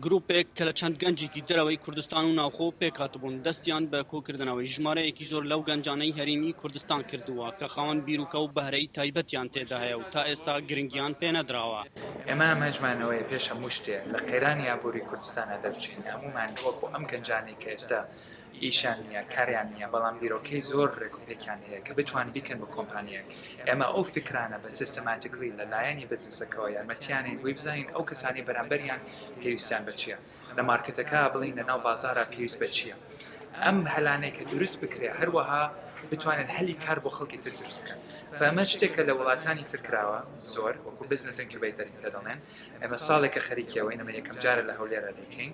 گروپێک کە لە چەند گەنجێکی دەرەوەی کوردستان و ناوخۆ پێکهاتبوون دەستیان بە کۆکردنەوەی ژمارەیەکی زۆر لەو گەنجانەی هەرێمی کوردستان کردووە کە خاوەن بیرروکە و بەهرەی تایبەتیان تێدا هەیە و تا ئێستا گرنگیان پێنەدراوە. ئێمە ئەمەژمانەوەی پێش هەموو شتێ لە قەیرانی ئابووری کوردستانە دەبچین هەمومان وەکو ئەم گەنجانەی کە ئێستا ئیشان نییە کاریان نییە بەڵام بیرۆکەی زۆر ڕێکوپێکیان هەیە کە بتوان بیکەن بە کۆمپانیەک ئێمە ئەو فکرانە بە سیستەماتیکلی لەلایەنی بزنسەکەەوە یارمەتیانین بۆی بزانین ئەو کەسانی بەرامبەریان پێویستیان بە چییە لە مارکتەکە بڵین لەناو بازارە پێویست بە چییە ئەم هەلانەی کە دروست بکرێ هەروەها بتوانن هەلی کار بۆ خەڵکی تر دروست بکەن فەمە شتێکە لە وڵاتانی تر کراوە زۆر وەکو بزنس ئینکیوبیتەرین پێ دەڵێن ئێمە ساڵێکە خەریکیەوەی ئەمە یەکەم جارە لە هەولێرە دەکەین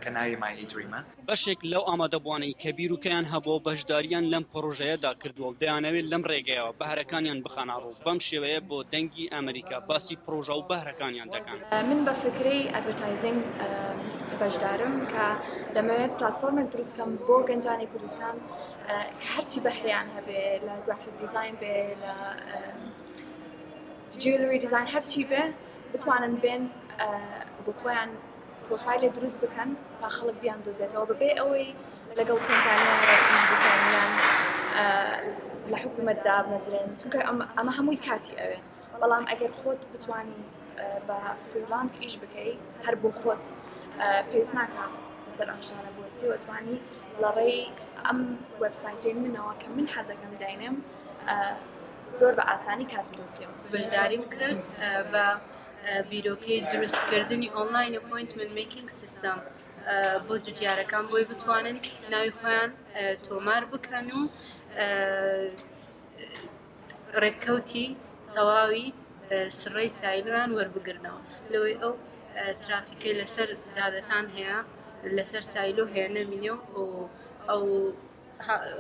کە ناوی مای دریمە بەشێک لەو ئامادەبوانەی کە بیرروکەیان هەبوو بەشداریان لەم پرۆژەیەدا کردووە و دەیانەوێت لەم ڕێگەیەوە بەهرەکانیان بخەناڕوو بەم شێوەیە بۆ دەنگی ئەمریکا باسی پرۆژە و بەهرەکانیان دەکەن. من بە فکری ئەدڤەرتایزینگ بەشدارم کە دەمەوێت پلاتفۆرمێک دروستکەم بۆ گەنجانی کوردستان هەرچی بەهرەیان هەبێ لە گرافیک دیزاین بێ لە جوێلری دیزاین هەرچی بێ بتوانن بێن بۆ خۆیان پرۆفایلێ دروست بکەن تا خەڵک بیان دۆزێتەوە بەبێ ئەوەی لەگەڵ کۆمپانیان ئیش بکەن یان لە حکوومەتدا بنەزرێن چونکە ئەمە هەمووی کاتی ئەوێ بەڵام ئەگەر خۆت بتوانی بە فریلانس ئیش بکەی هەر بۆ خۆت پێویست ناکە لەسەر ئەم شتانە بوەستی وەتوانی لە ڕێی ئەم وێبسایتەی منەوە کە من حەزەکەم داینم زۆر بە ئاسانی کار بدۆزیەوە. بەشداریم کرد بە بیرۆکەی دروستکردنی ئۆنلاین ئەپۆینتمنت میکینگ سیستەم بۆ جوتیارەکان بۆی بتوانن ناوی خۆیان تۆمار بکەن و ڕێککەوتی تەواوی سڕەی سایلویان وەربگرنەوە لەوەی ئەو ترافیکەی لەسەر جادەکان هەیە لەسەر سایلۆ هەیە نەمینێ و ئەو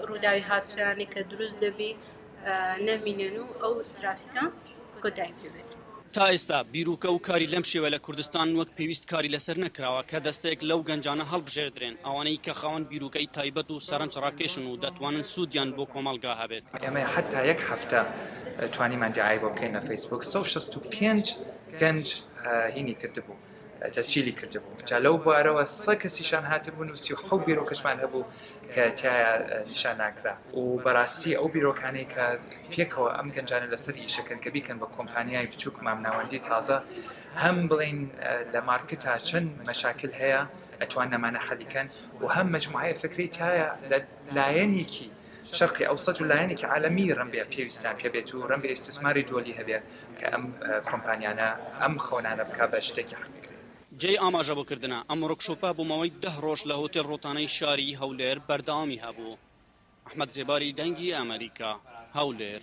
ڕووداوی هاتوویانی کە دروست دەبی نەمینێن و ئەو ترافیکە کۆتایی پێبێت. تا ئێستا بیرروکە و کاری لەم شێوە لە کوردستان وەک پێویست کاری لەسەر نەکراوە کە دەستەیەک لەو گەنجانە هەڵبژێردرێن ئەوانەی کە خاوەن بیرروکەی تایبەت و سەرنج ڕاکێشن و دەتوانن سوودیان بۆ کۆمەڵگا هەبێت. ئێمە حتا یەک هەفتە توانیمان دیعای بۆ بکەین لە فەیسبوک 165 گەنج هینی کردبوو تەسجیلی کردبوو جا لەو بوارەوە 100 کەسیشان هاتبوون و 37 بیرۆکەشمان هەبوو کە تایە نیشان ناکرا و بەڕاستی ئەو بیرۆکانەی کە پێکەوە ئەم گەنجانە لەسەر ئیشەکەن کە بیکەن بە کۆمپانیای بچووک مامناوەندی تازە هەم بڵین لە مارکتە چەند مەشاکل هەیە ئەتوان نەمانە حەلیکەن و هەم مەجموعەیە فکری تایە لە لایەنێکی شەرقی ئەوسەد و لایەنێکی عالەمی ڕەنبێ پێویستیان پێبێت و ڕەنبێ ئیستثماری دۆلی هەبێ کە ئەم کۆمپانیانە ئەم خەونانە بکە بە شتێکی حەقیقی. جێی ئاماژە بۆکردنە ئەم ڕۆکشۆپە بۆ ماوەی 10 ڕۆژ لە هۆتێل ڕۆتانەی شاری هەولێر بەردەوامی هەبوو. ئەحمەد زێباری دەنگی ئەمریکا هەولێر.